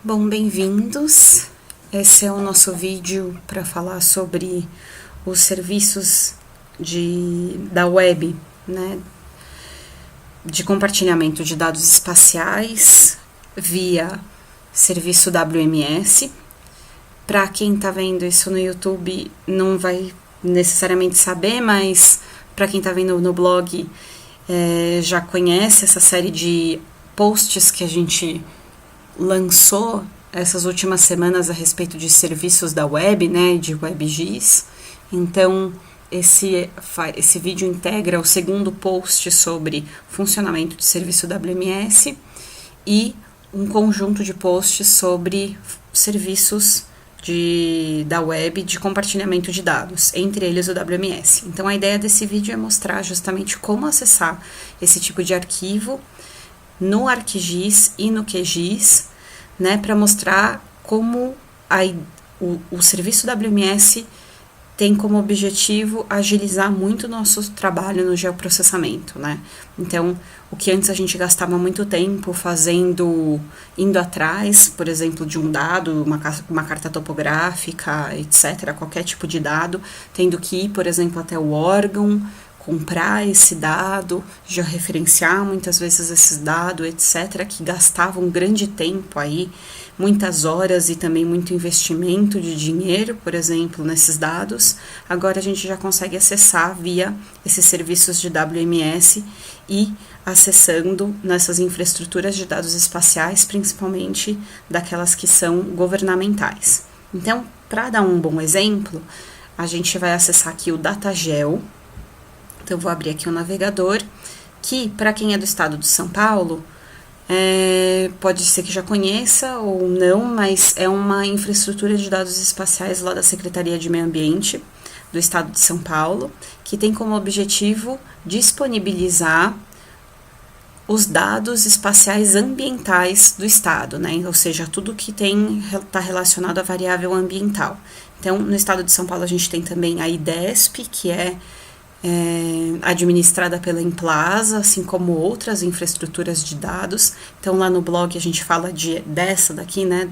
Bom, bem-vindos. Esse é o nosso vídeo para falar sobre os serviços da web, né, de compartilhamento de dados espaciais via serviço WMS. Para quem está vendo isso no YouTube, não vai necessariamente saber, mas para quem está vendo no blog, já conhece essa série de posts que a gente lançou essas últimas semanas a respeito de serviços da web, né, de WebGIS. Então, esse vídeo integra o segundo post sobre funcionamento de serviço WMS e um conjunto de posts sobre serviços da web de compartilhamento de dados, entre eles o WMS. Então, a ideia desse vídeo é mostrar justamente como acessar esse tipo de arquivo no ArcGIS e no QGIS, né, para mostrar como o serviço WMS tem como objetivo agilizar muito o nosso trabalho no geoprocessamento, né? Então, o que antes a gente gastava muito tempo indo atrás, por exemplo, de um dado, uma carta topográfica, etc., qualquer tipo de dado, tendo que ir, por exemplo, até o órgão, comprar esse dado, georreferenciar muitas vezes esses dados, etc., que gastavam um grande tempo aí, muitas horas e também muito investimento de dinheiro, por exemplo, nesses dados. Agora a gente já consegue acessar via esses serviços de WMS e acessando nessas infraestruturas de dados espaciais, principalmente daquelas que são governamentais. Então, para dar um bom exemplo, a gente vai acessar aqui o DataGel. Então, eu vou abrir aqui o navegador, que, para quem é do estado de São Paulo, pode ser que já conheça ou não, mas é uma infraestrutura de dados espaciais lá da Secretaria de Meio Ambiente do estado de São Paulo, que tem como objetivo disponibilizar os dados espaciais ambientais do estado, né? Ou seja, tudo que está relacionado à variável ambiental. Então, no estado de São Paulo, a gente tem também a IDESP, que é administrada pela Implaza, assim como outras infraestruturas de dados. Então, lá no blog a gente fala dessa daqui, né,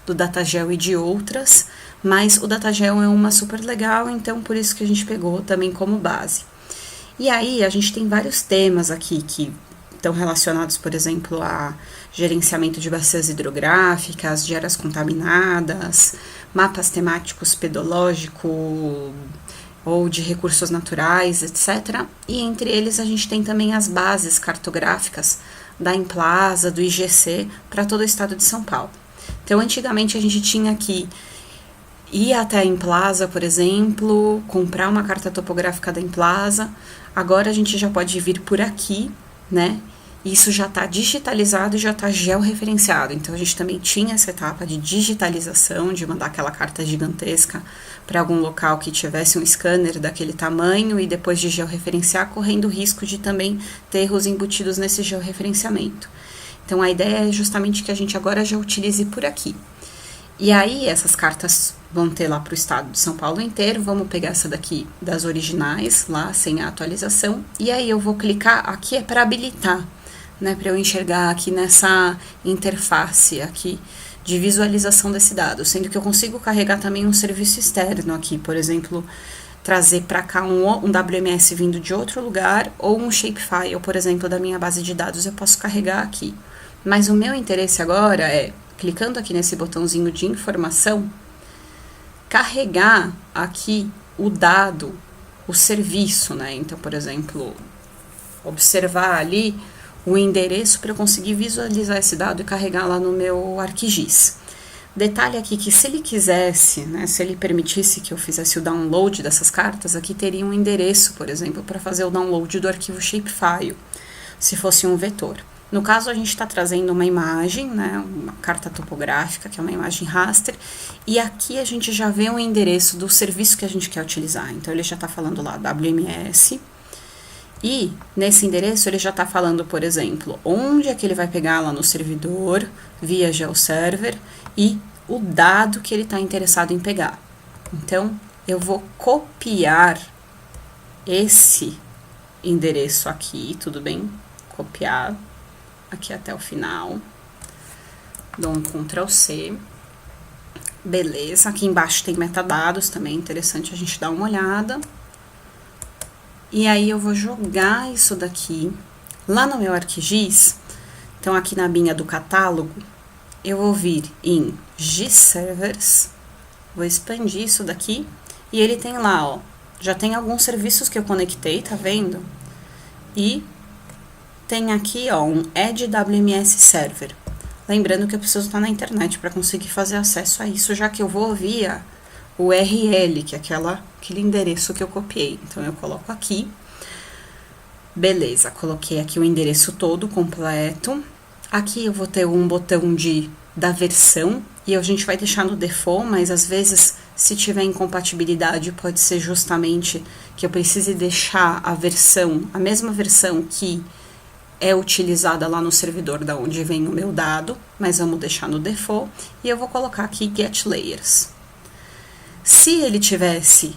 do DataGel e de outras, mas o DataGel é uma super legal, então por isso que a gente pegou também como base. E aí, a gente tem vários temas aqui que estão relacionados, por exemplo, a gerenciamento de bacias hidrográficas, de áreas contaminadas, mapas temáticos pedológicos, ou de recursos naturais, etc. E entre eles a gente tem também as bases cartográficas da Implaza, do IGC, para todo o estado de São Paulo. Então, antigamente a gente tinha que ir até a Implaza, por exemplo, comprar uma carta topográfica da Implaza. Agora a gente já pode vir por aqui, né? Isso já está digitalizado e já está georreferenciado. Então, a gente também tinha essa etapa de digitalização, de mandar aquela carta gigantesca para algum local que tivesse um scanner daquele tamanho e depois de georreferenciar, correndo o risco de também ter erros embutidos nesse georreferenciamento. Então, a ideia é justamente que a gente agora já utilize por aqui. E aí, essas cartas vão ter lá para o estado de São Paulo inteiro. Vamos pegar essa daqui das originais, lá, sem a atualização. E aí, eu vou clicar aqui, é para habilitar, né, para eu enxergar aqui nessa interface aqui de visualização desse dado, sendo que eu consigo carregar também um serviço externo aqui, por exemplo, trazer para cá um WMS vindo de outro lugar ou um shapefile, por exemplo, da minha base de dados, eu posso carregar aqui. Mas o meu interesse agora é, clicando aqui nesse botãozinho de informação, carregar aqui o dado, o serviço, né? Então, por exemplo, observar ali o endereço para eu conseguir visualizar esse dado e carregar lá no meu ArcGIS. Detalhe aqui que se ele quisesse, né, se ele permitisse que eu fizesse o download dessas cartas, aqui teria um endereço, por exemplo, para fazer o download do arquivo shapefile, se fosse um vetor. No caso, a gente está trazendo uma imagem, né, uma carta topográfica, que é uma imagem raster, e aqui a gente já vê o endereço do serviço que a gente quer utilizar. Então, ele já está falando lá WMS, e nesse endereço ele já está falando, por exemplo, onde é que ele vai pegar lá no servidor, via GeoServer, e o dado que ele está interessado em pegar. Então, eu vou copiar esse endereço aqui, tudo bem? Copiar aqui até o final. dou um Ctrl C. Beleza, aqui embaixo tem metadados também, interessante a gente dar uma olhada. E aí eu vou jogar isso daqui lá no meu ArcGIS. Então aqui na abinha do catálogo, eu vou vir em G-Servers, vou expandir isso daqui, e ele tem lá, ó, já tem alguns serviços que eu conectei, tá vendo? E tem aqui, ó, um Add WMS Server. Lembrando que eu preciso estar na internet para conseguir fazer acesso a isso, já que eu vou via o URL, que é aquele endereço que eu copiei. Então, eu coloco aqui. Beleza, coloquei aqui o endereço todo completo. Aqui eu vou ter um botão da versão, e a gente vai deixar no default, mas às vezes, se tiver incompatibilidade, pode ser justamente que eu precise deixar a mesma versão que é utilizada lá no servidor da onde vem o meu dado, mas vamos deixar no default, e eu vou colocar aqui Get Layers. Se ele tivesse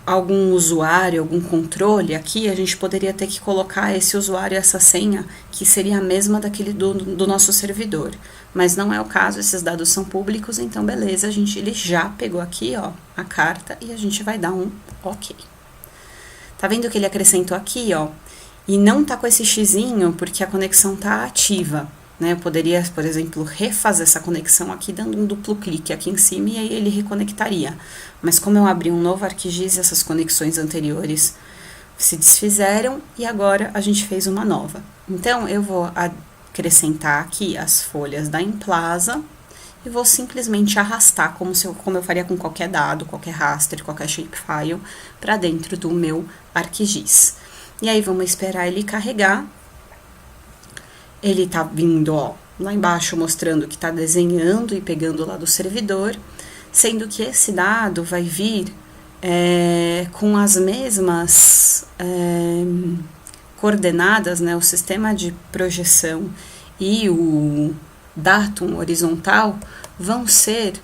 algum usuário, algum controle aqui, a gente poderia ter que colocar esse usuário e essa senha, que seria a mesma daquele do nosso servidor. Mas não é o caso, esses dados são públicos, então beleza, ele já pegou aqui, ó, a carta, e a gente vai dar um OK. Tá vendo que ele acrescentou aqui, ó, e não tá com esse xizinho porque a conexão tá ativa, né? Eu poderia, por exemplo, refazer essa conexão aqui dando um duplo clique aqui em cima e aí ele reconectaria. Mas como eu abri um novo ArcGIS, essas conexões anteriores se desfizeram e agora a gente fez uma nova. Então, eu vou acrescentar aqui as folhas da Emplaza e vou simplesmente arrastar, como eu faria com qualquer dado, qualquer raster, qualquer shapefile, para dentro do meu ArcGIS. E aí, vamos esperar ele carregar. Ele tá vindo, ó, lá embaixo mostrando que tá desenhando e pegando lá do servidor, sendo que esse dado vai vir com as mesmas coordenadas, né? O sistema de projeção e o datum horizontal vão ser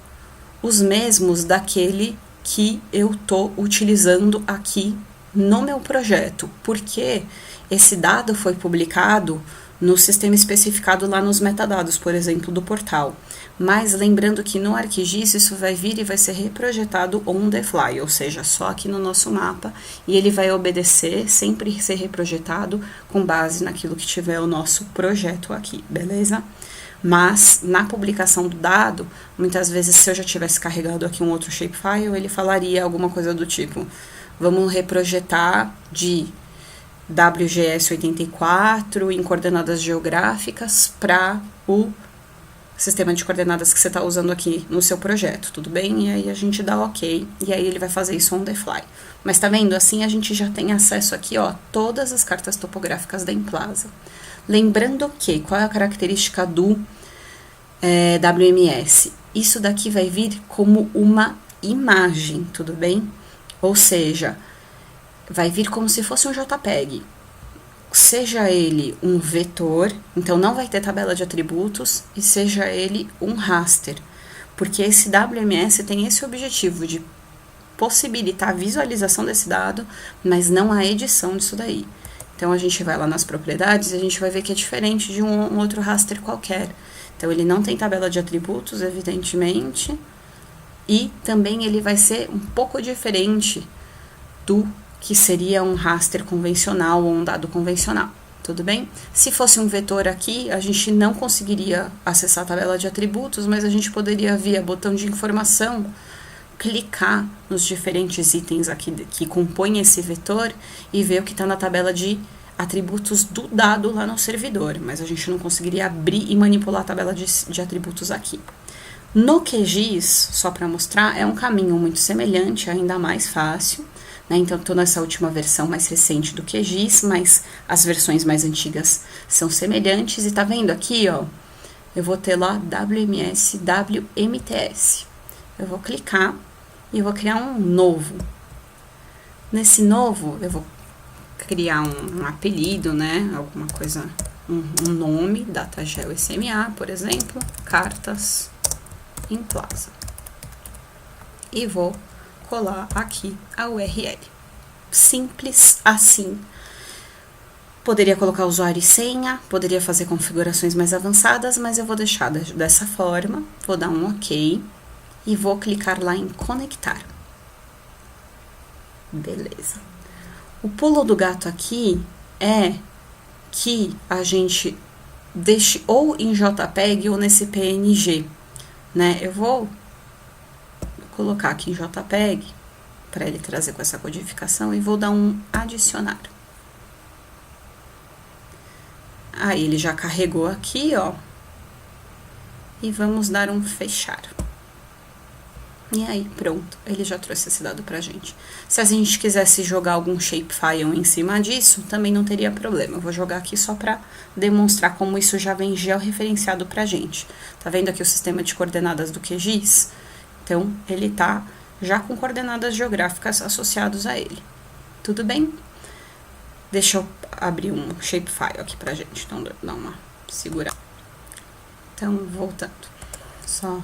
os mesmos daquele que eu tô utilizando aqui no meu projeto, porque esse dado foi publicado no sistema especificado lá nos metadados, por exemplo, do portal. Mas lembrando que no ArcGIS isso vai vir e vai ser reprojetado on the fly, ou seja, só aqui no nosso mapa, e ele vai obedecer, sempre ser reprojetado com base naquilo que tiver o nosso projeto aqui, beleza? Mas na publicação do dado, muitas vezes se eu já tivesse carregado aqui um outro shapefile, ele falaria alguma coisa do tipo: vamos reprojetar de WGS 84 em coordenadas geográficas para o sistema de coordenadas que você está usando aqui no seu projeto, tudo bem? E aí a gente dá OK, e aí ele vai fazer isso on the fly. Mas tá vendo? Assim a gente já tem acesso aqui, ó, todas as cartas topográficas da Emplaza. Lembrando que, qual é a característica do WMS? Isso daqui vai vir como uma imagem, tudo bem? Ou seja, vai vir como se fosse um JPEG, seja ele um vetor, então não vai ter tabela de atributos, e seja ele um raster, porque esse WMS tem esse objetivo de possibilitar a visualização desse dado, mas não a edição disso daí. Então, a gente vai lá nas propriedades e a gente vai ver que é diferente de um outro raster qualquer. Então, ele não tem tabela de atributos, evidentemente, e também ele vai ser um pouco diferente do que seria um raster convencional ou um dado convencional, tudo bem? Se fosse um vetor aqui, a gente não conseguiria acessar a tabela de atributos, mas a gente poderia, via botão de informação, clicar nos diferentes itens aqui que compõem esse vetor e ver o que está na tabela de atributos do dado lá no servidor, mas a gente não conseguiria abrir e manipular a tabela de atributos aqui. No QGIS, só para mostrar, é um caminho muito semelhante, ainda mais fácil, né? Então, estou nessa última versão mais recente do QGIS, mas as versões mais antigas são semelhantes, e tá vendo aqui, ó, eu vou ter lá WMS, WMTS. Eu vou clicar e eu vou criar um novo. Nesse novo, eu vou criar um apelido, né? Alguma coisa, um nome, DataGeo SMA, por exemplo, cartas Emplaza. E vou colar aqui a URL. Simples assim. Poderia colocar usuário e senha, poderia fazer configurações mais avançadas, mas eu vou deixar dessa forma, vou dar um OK e vou clicar lá em conectar. Beleza. O pulo do gato aqui é que a gente deixe ou em JPEG ou nesse PNG, né? Eu vou colocar aqui em JPEG para ele trazer com essa codificação e vou dar um adicionar. Aí ele já carregou aqui, ó. E vamos dar um fechar. E aí, pronto, ele já trouxe esse dado pra gente. Se a gente quisesse jogar algum shapefile em cima disso, também não teria problema. Eu vou jogar aqui só pra demonstrar como isso já vem georreferenciado pra gente. Tá vendo aqui o sistema de coordenadas do QGIS? Então, ele tá já com coordenadas geográficas associadas a ele. Tudo bem? Deixa eu abrir um shapefile aqui pra gente, então dá uma segurada. Então, voltando. Só...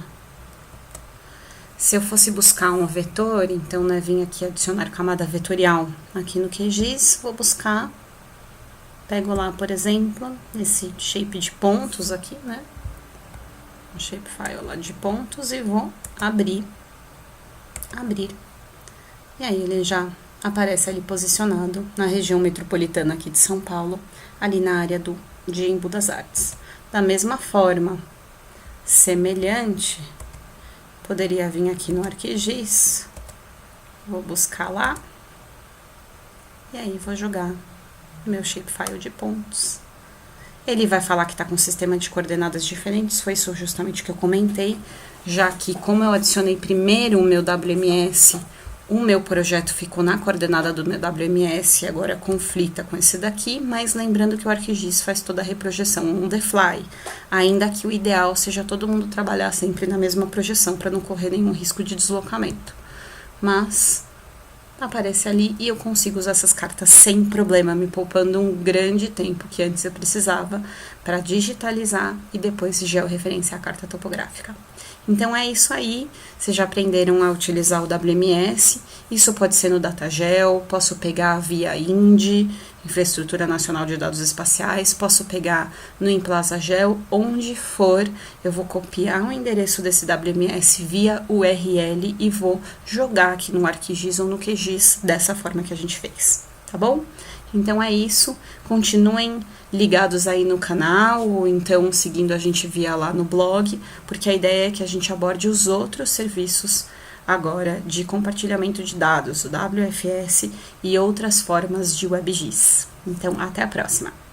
Se eu fosse buscar um vetor, então, né, vim aqui adicionar camada vetorial aqui no QGIS, vou buscar, pego lá, por exemplo, esse shape de pontos aqui, né, um shapefile lá de pontos e vou abrir, e aí ele já aparece ali posicionado na região metropolitana aqui de São Paulo, ali na área de Embu das Artes. Da mesma forma, semelhante, poderia vir aqui no ArcGIS, vou buscar lá, e aí vou jogar meu shapefile de pontos. Ele vai falar que está com um sistema de coordenadas diferentes, foi isso justamente que eu comentei, já que como eu adicionei primeiro o meu WMS, o meu projeto ficou na coordenada do meu WMS, agora conflita com esse daqui, mas lembrando que o ArcGIS faz toda a reprojeção on the fly, ainda que o ideal seja todo mundo trabalhar sempre na mesma projeção, para não correr nenhum risco de deslocamento. Mas aparece ali e eu consigo usar essas cartas sem problema, me poupando um grande tempo que antes eu precisava para digitalizar e depois georreferenciar a carta topográfica. Então é isso aí, vocês já aprenderam a utilizar o WMS, isso pode ser no DataGel, posso pegar via INDI, Infraestrutura Nacional de Dados Espaciais, posso pegar no ImplazaGel, onde for, eu vou copiar o endereço desse WMS via URL e vou jogar aqui no ArcGIS ou no QGIS dessa forma que a gente fez, tá bom? Então é isso, continuem ligados aí no canal, ou então seguindo a gente via lá no blog, porque a ideia é que a gente aborde os outros serviços agora de compartilhamento de dados, o WFS e outras formas de WebGIS. Então, até a próxima!